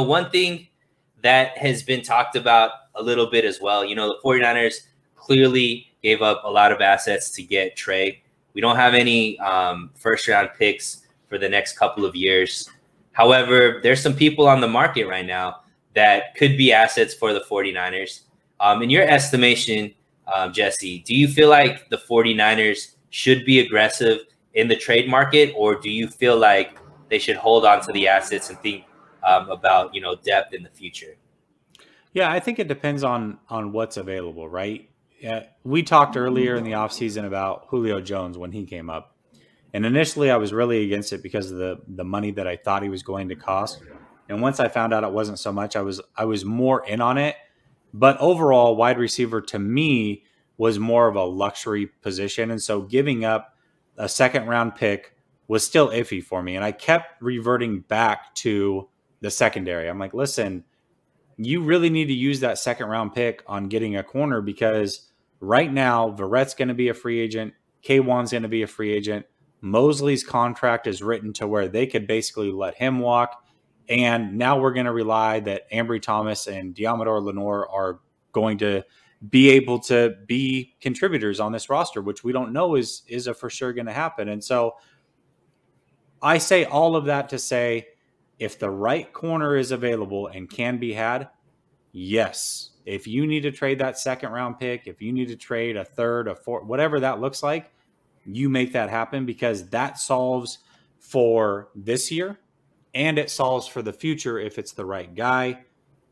one thing that has been talked about a little bit as well, the 49ers clearly gave up a lot of assets to get Trey. We don't have any first-round picks for the next couple of years. However, there's some people on the market right now that could be assets for the 49ers. In your estimation, Jesse, do you feel like the 49ers should be aggressive in the trade market, or do you feel like they should hold on to the assets and think about, depth in the future? Yeah, I think it depends on what's available, right? We talked earlier in the offseason about Julio Jones when he came up. And initially I was really against it because of the money that I thought he was going to cost. And once I found out it wasn't so much, I was more in on it. But overall, wide receiver to me was more of a luxury position. And so giving up a second round pick was still iffy for me. And I kept reverting back to the secondary. I'm like, listen, you really need to use that second round pick on getting a corner, because right now Verrett's going to be a free agent. K1's going to be a free agent. Mosley's contract is written to where they could basically let him walk. And now we're going to rely that Ambry Thomas and Diamador Lenore are going to be able to be contributors on this roster, which we don't know is a for sure going to happen. And so I say all of that to say, if the right corner is available and can be had, yes. If you need to trade that second round pick, if you need to trade a third, a fourth, whatever that looks like, you make that happen, because that solves for this year and it solves for the future if it's the right guy.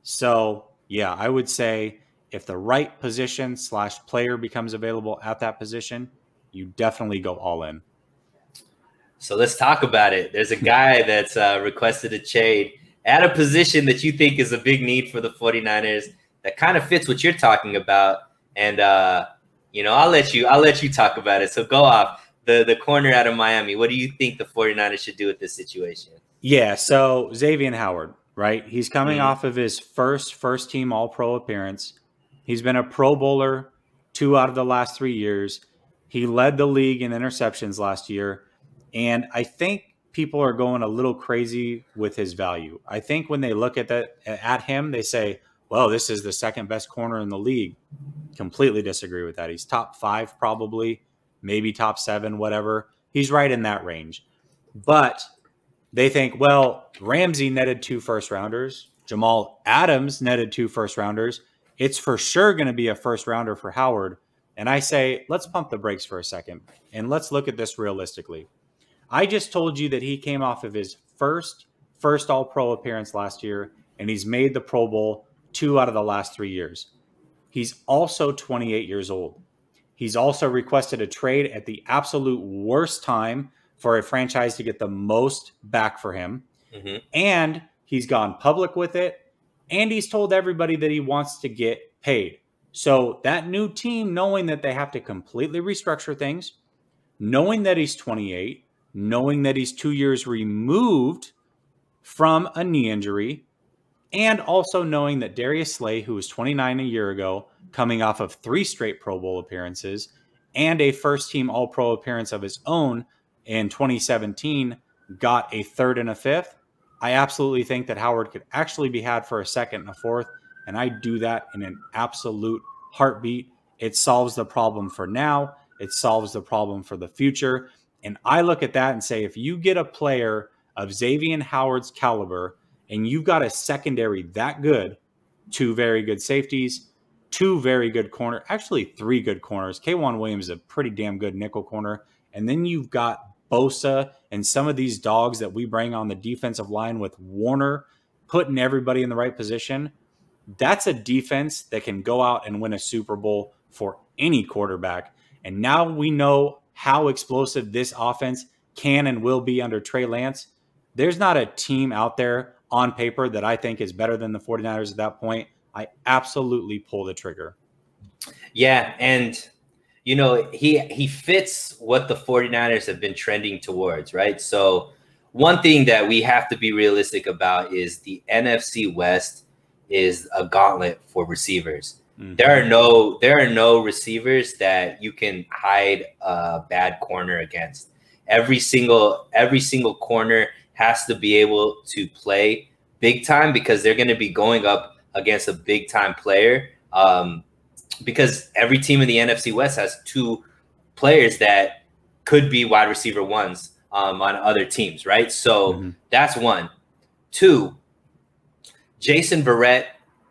So yeah, I would say if the right position / player becomes available at that position, you definitely go all in. So let's talk about it. There's a guy that's requested a trade at a position that you think is a big need for the 49ers that kind of fits what you're talking about. And, I'll let you talk about it. So go off. The corner out of Miami. What do you think the 49ers should do with this situation? Yeah, so Xavier Howard, right? He's coming off of his first team All-Pro appearance. He's been a Pro Bowler 2 out of the last 3 years. He led the league in interceptions last year. And I think people are going a little crazy with his value. I think when they look at him, they say, well, this is the second best corner in the league. Completely disagree with that. He's top 5 probably, maybe top 7, whatever. He's right in that range. But they think, well, Ramsey netted 2 first-rounders. Jamal Adams netted 2 first-rounders. It's for sure going to be a first-rounder for Howard. And I say, let's pump the brakes for a second, and let's look at this realistically. I just told you that he came off of his first All-Pro appearance last year, and he's made the Pro Bowl 2 out of the last 3 years. He's also 28 years old. He's also requested a trade at the absolute worst time for a franchise to get the most back for him. Mm-hmm. And he's gone public with it, and he's told everybody that he wants to get paid. So that new team, knowing that they have to completely restructure things, knowing that he's 28, knowing that he's 2 years removed from a knee injury, and also knowing that Darius Slay, who was 29 a year ago, coming off of 3 straight Pro Bowl appearances and a first-team All-Pro appearance of his own in 2017, got a 3rd and a 5th, I absolutely think that Howard could actually be had for a 2nd and a 4th, and I do that in an absolute heartbeat. It solves the problem for now. It solves the problem for the future. And I look at that and say, if you get a player of Xavier Howard's caliber and you've got a secondary that good, 2 very good safeties, 2 very good corner, actually 3 good corners. K'Waun Williams is a pretty damn good nickel corner. And then you've got Bosa and some of these dogs that we bring on the defensive line with Warner putting everybody in the right position. That's a defense that can go out and win a Super Bowl for any quarterback. And now we know how explosive this offense can and will be under Trey Lance. There's not a team out there on paper that I think is better than the 49ers at that point. I absolutely pull the trigger. Yeah, and he fits what the 49ers have been trending towards, right? So one thing that we have to be realistic about is the NFC West is a gauntlet for receivers. Mm-hmm. There are no receivers that you can hide a bad corner against. Every single corner has to be able to play big time because they're going to be going up against a big time player. Because every team in the NFC West has 2 players that could be wide receiver ones on other teams, right? So that's 1. 2, Jason Verrett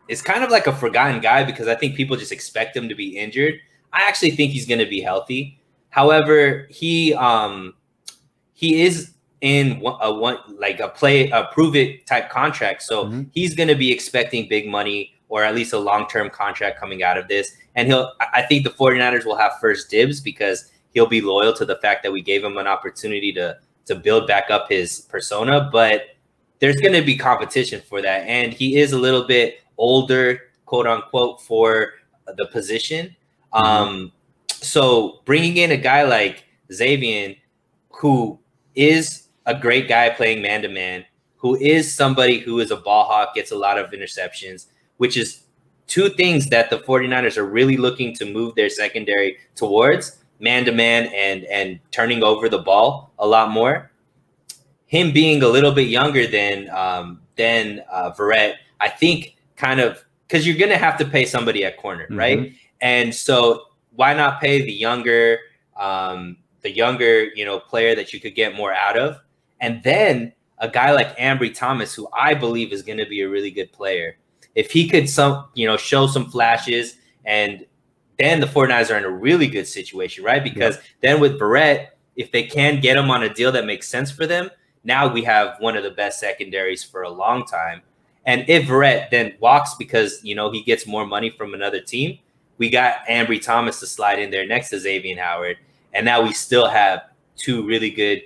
is kind of like a forgotten guy because I think people just expect him to be injured. I actually think he's going to be healthy. However, he is in a prove it type contract, so he's going to be expecting big money or at least a long-term contract coming out of this. And I think the 49ers will have first dibs because he'll be loyal to the fact that we gave him an opportunity to build back up his persona. But there's going to be competition for that. And he is a little bit older, quote unquote, for the position. So bringing in a guy like Xavier, who is a great guy playing man-to-man, who is somebody who is a ball hawk, gets a lot of interceptions, which is 2 things that the 49ers are really looking to move their secondary towards, man-to-man and turning over the ball a lot more. Him being a little bit younger than Verrett, I think kind of because you're going to have to pay somebody at corner, right? And so why not pay the younger player that you could get more out of? And then a guy like Ambry Thomas, who I believe is going to be a really good player. If he could show some flashes, and then the 49ers are in a really good situation, right? Because then with Verrett, if they can get him on a deal that makes sense for them, now we have one of the best secondaries for a long time. And if Verrett then walks because, he gets more money from another team, we got Ambry Thomas to slide in there next to Xavier Howard. And now we still have 2 really good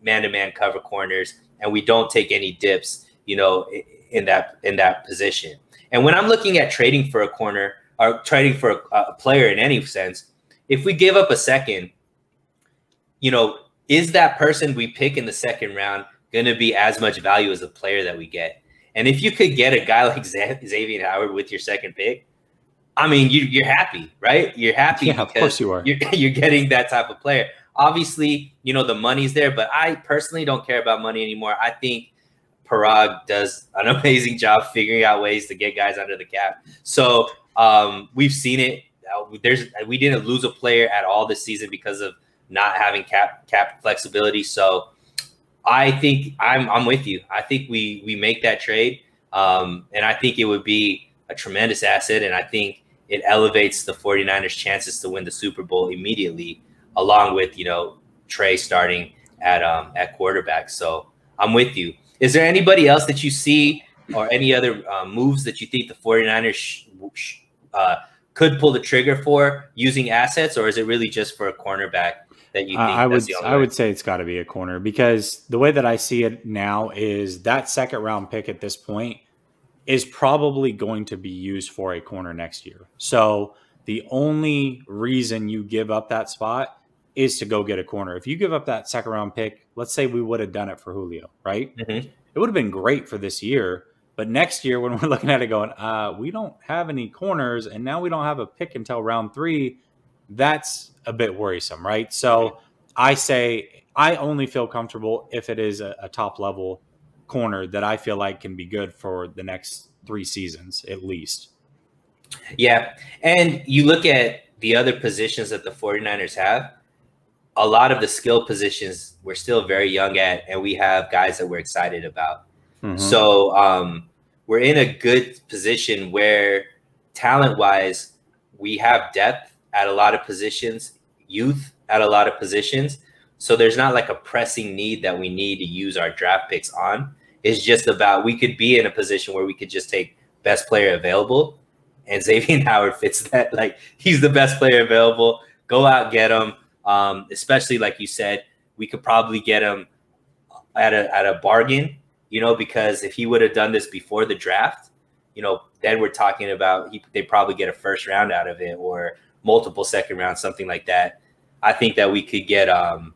man-to-man cover corners, and we don't take any dips, in that position. And when I'm looking at trading for a corner or trading for a player in any sense, if we give up a second, is that person we pick in the second round going to be as much value as the player that we get? And if you could get a guy like Xavier Howard with your second pick, I mean, you're happy, right? You're happy because of course you are. You're getting that type of player. Obviously, the money's there, but I personally don't care about money anymore. I think Parag does an amazing job figuring out ways to get guys under the cap. So we've seen it. We didn't lose a player at all this season because of not having cap flexibility. So I think I'm with you. I think we make that trade, and I think it would be a tremendous asset, and I think it elevates the 49ers' chances to win the Super Bowl immediately, along with Trey starting at quarterback. So I'm with you. Is there anybody else that you see or any other moves that you think the 49ers could pull the trigger for using assets, or is it really just for a cornerback that you think I would say it's got to be a corner, because the way that I see it now is that second round pick at this point is probably going to be used for a corner next year. So the only reason you give up that spot is to go get a corner. If you give up that second round pick, let's say we would have done it for Julio, right? It would have been great for this year. But next year, when we're looking at it going, we don't have any corners, and now we don't have a pick until round 3, that's a bit worrisome, right? So I say I only feel comfortable if it is a top-level corner that I feel like can be good for the next 3 seasons at least. Yeah, and you look at the other positions that the 49ers have, a lot of the skill positions we're still very young at, and we have guys that we're excited about. So we're in a good position where talent-wise, we have depth at a lot of positions, youth at a lot of positions. So there's not like a pressing need that we need to use our draft picks on. It's just about, we could be in a position where we could just take best player available, and Xavier Howard fits that. Like, he's the best player available. Go out, get him. Especially like you said, we could probably get him at a bargain, because if he would have done this before the draft, then we're talking about they probably get a first round out of it or multiple second rounds, something like that. I think that we could get him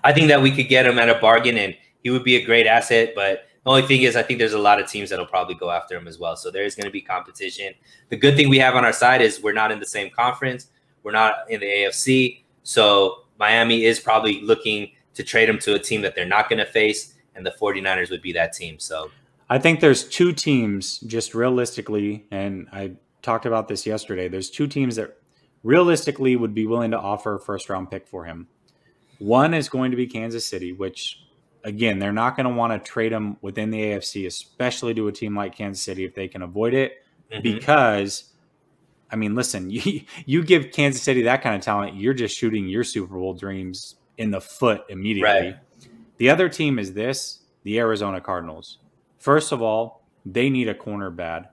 at a bargain, and he would be a great asset. But the only thing is, I think there's a lot of teams that'll probably go after him as well. So there's going to be competition. The good thing we have on our side is we're not in the same conference. We're not in the AFC. So Miami is probably looking to trade him to a team that they're not going to face. and the 49ers would be that team. So I think there's two teams, just realistically, and I talked about this yesterday. There's two teams that realistically would be willing to offer a first-round pick for him. One is going to be Kansas City, which, again, they're not going to want to trade him within the AFC, especially to a team like Kansas City if they can avoid it. Because, I mean, listen, you give Kansas City that kind of talent, you're just shooting your Super Bowl dreams in the foot immediately. Right. The other team is the Arizona Cardinals. First of all, they need a corner bad.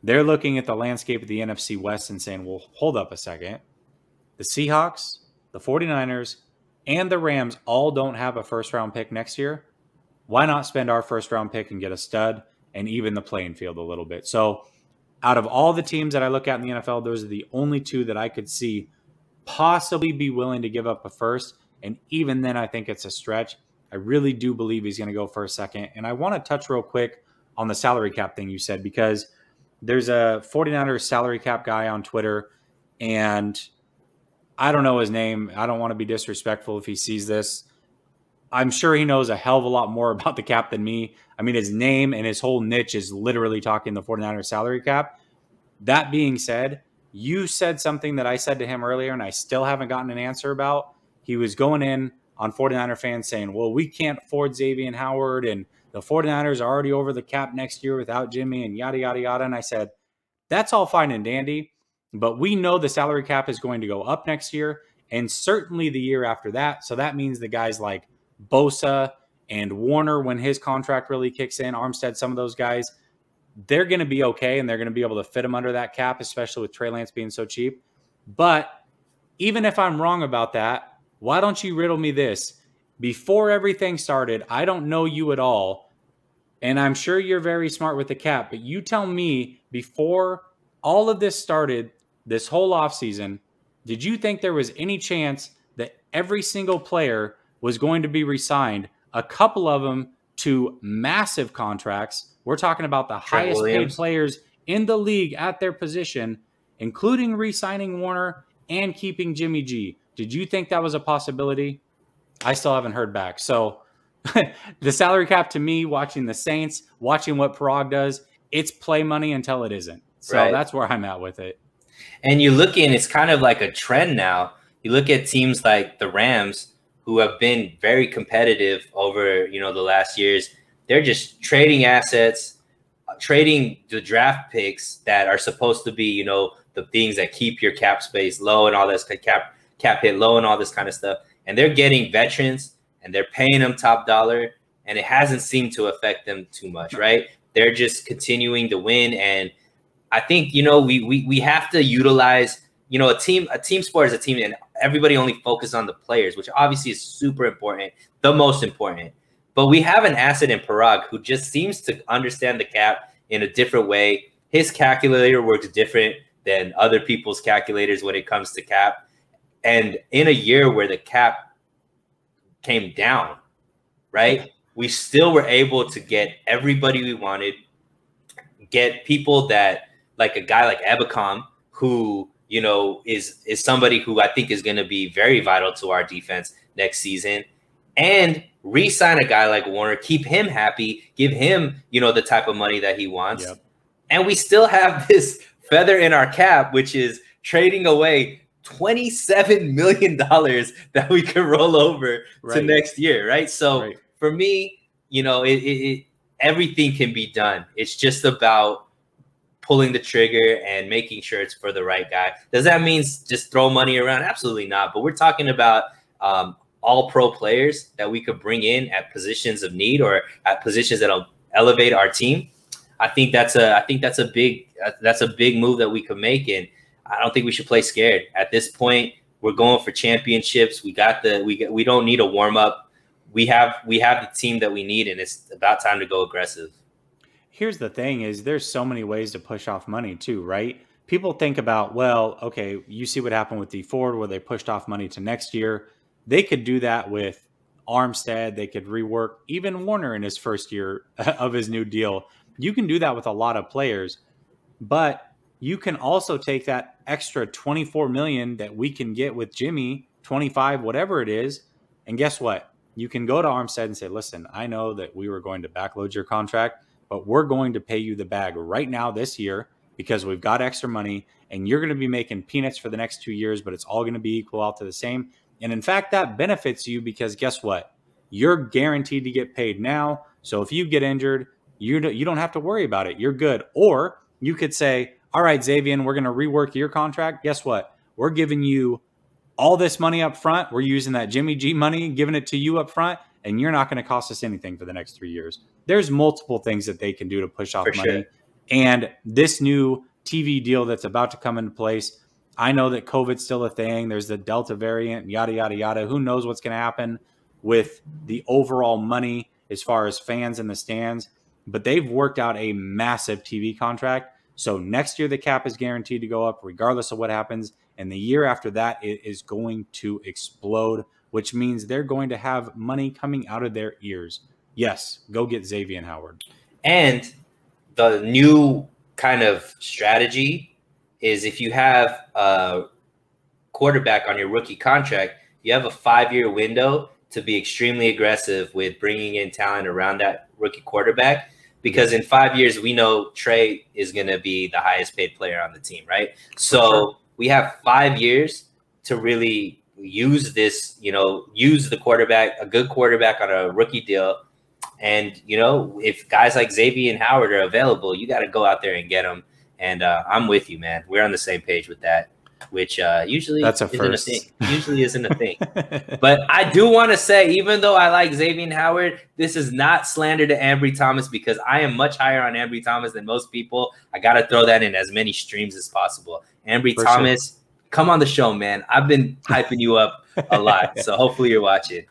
They're looking at the landscape of the NFC West and saying, well, hold up a second. The Seahawks, the 49ers, and the Rams all don't have a first-round pick next year. Why not spend our first-round pick and get a stud and even the playing field a little bit? So out of all the teams that I look at in the NFL, those are the only two that I could see possibly be willing to give up a first. And even then, I think it's a stretch. I really do believe he's going to go for a second. And I want to touch real quick on the salary cap thing you said, because there's a 49ers salary cap guy on Twitter, and I don't know his name. I don't want to be disrespectful if he sees this. I'm sure he knows a hell of a lot more about the cap than me. I mean, his name and his whole niche is literally talking the 49ers salary cap. That being said, you said something that I said to him earlier, and I still haven't gotten an answer about. He was going in on 49er fans saying, well, we can't afford Xavier Howard, and the 49ers are already over the cap next year without Jimmy, and yada, yada, yada. And I said, that's all fine and dandy, but we know the salary cap is going to go up next year and certainly the year after that. So that means the guys like Bosa and Warner, when his contract really kicks in, Armstead, some of those guys, they're going to be okay, and they're going to be able to fit them under that cap, especially with Trey Lance being so cheap. But even if I'm wrong about that, why don't you riddle me this? Before everything started, I don't know you at all, and I'm sure you're very smart with the cap, but you tell me, before all of this started, this whole offseason, did you think there was any chance that every single player was going to be re-signed, a couple of them to massive contracts? We're talking about the highest paid players in the league at their position, including re-signing Warner and keeping Jimmy G. Did you think that was a possibility? I still haven't heard back. So the salary cap, to me, watching the Saints, watching what Parag does, it's play money until it isn't. So that's where I'm at with it. And you look in, it's kind of like a trend now. You look at teams like the Rams, who have been very competitive over, the last years. They're just trading assets, trading the draft picks that are supposed to be, the things that keep your cap space low and all this cap hit low and all this kind of stuff. And they're getting veterans and they're paying them top dollar, and it hasn't seemed to affect them too much, right? They're just continuing to win. And I think, we have to utilize, a team sport is a team, and everybody only focuses on the players, which obviously is super important, the most important. But we have an asset in Parag who just seems to understand the cap in a different way. His calculator works different than other people's calculators when it comes to cap. And in a year where the cap came down, right, we still were able to get everybody we wanted, get people that, like a guy like Ebukam, who, is somebody who I think is going to be very vital to our defense next season, and re-sign a guy like Warner, keep him happy, give him, the type of money that he wants. Yep. And we still have this feather in our cap, which is trading away $27 million that we could roll over to next year, right? So for me, everything can be done. It's just about pulling the trigger and making sure it's for the right guy. Does that mean just throw money around? Absolutely not. But we're talking about all pro players that we could bring in at positions of need or at positions that'll elevate our team. I think that's a big move that we could make, and I don't think we should play scared. At this point, we're going for championships. We don't need a warm up. We have the team that we need, and it's about time to go aggressive. Here's the thing: is there's so many ways to push off money too, right? People think about, well, okay, you see what happened with D Ford, where they pushed off money to next year. They could do that with Armstead. They could rework even Warner in his first year of his new deal. You can do that with a lot of players, but you can also take that extra $24 million that we can get with Jimmy, 25, whatever it is, and guess what? you can go to Armstead and say, listen, I know that we were going to backload your contract, but we're going to pay you the bag right now this year because we've got extra money, and you're going to be making peanuts for the next 2 years, but it's all going to be equal out to the same. And in fact, that benefits you because guess what? You're guaranteed to get paid now. So if you get injured, you don't have to worry about it. You're good. Or you could say, all right, Xavier, we're going to rework your contract. Guess what? We're giving you all this money up front. We're using that Jimmy G money, giving it to you up front, and you're not going to cost us anything for the next 3 years. There's multiple things that they can do to push off money. Sure. And this new TV deal that's about to come into place, I know that COVID's still a thing. There's the Delta variant, yada, yada, yada. Who knows what's going to happen with the overall money as far as fans in the stands. But they've worked out a massive TV contract. So next year, the cap is guaranteed to go up regardless of what happens. And the year after that, it is going to explode, which means they're going to have money coming out of their ears. Yes, go get Xavier Howard. And the new kind of strategy is if you have a quarterback on your rookie contract, you have a 5-year window to be extremely aggressive with bringing in talent around that rookie quarterback. Because in 5 years, we know Trey is going to be the highest paid player on the team, right? So we have 5 years to really use this, use the quarterback, a good quarterback on a rookie deal. And, if guys like Xavier and Howard are available, you got to go out there and get them. And I'm with you, man. We're on the same page with that, which usually isn't a thing. Usually isn't a thing. But I do want to say, even though I like Xavier and Howard, this is not slander to Ambry Thomas because I am much higher on Ambry Thomas than most people. I got to throw that in as many streams as possible. Ambry Thomas, come on the show, man. I've been hyping you up a lot, so hopefully you're watching.